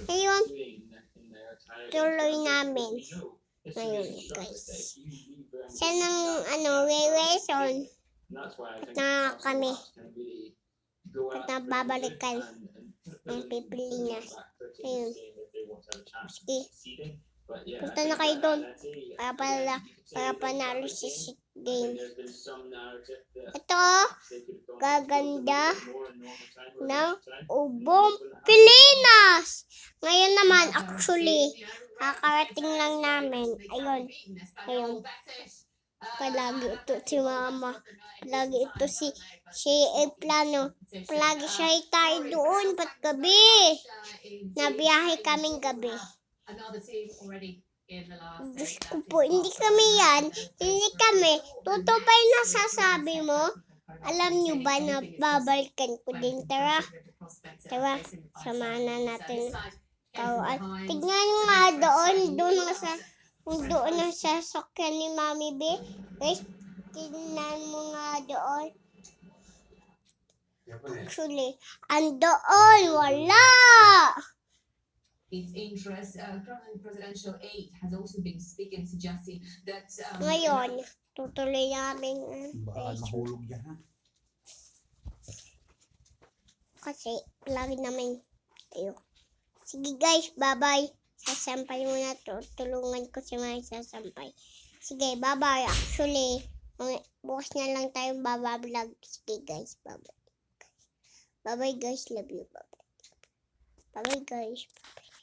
Ngayon, tuloy namin. Ngayon, guys. Siya ng reason na kami at nababalikan ng Pilipinas. Ngayon. Sige. Punta na kayo doon para panalo si game. Ito, gaganda ng ubong Pilipinas. Ngayon naman, actually, kakarating lang namin. Ayun. Palagi ito si Mama. Palagi ito si Plano. Palagi siya tayo doon. Ba't gabi? Nabiyahe kaming gabi. Diyos ko po, hindi kami yan. Hindi kami. Totoo ba yung nasasabi mo? Alam niyo ba na babalikan ko din? Tara, samahan na natin. Tignan nyo nga doon na sa sasakyan ni Mami B. Guys, tignan mo nga doon. Actually, andoon, wala! Its interest, current presidential aide has also been speaking, suggesting that ngayon, tutuloy namin baka mahulog yan, ha? kasi lagi namin tayo. Sige guys, bye-bye. Sasampay muna to. Tulungan ko si Mami sasampay. Sige, bye-bye. Actually, bukas na lang tayo babablog. Sige guys, bye-bye. Bye-bye guys, love you. Bye-bye. Bye-bye guys. Bye-bye.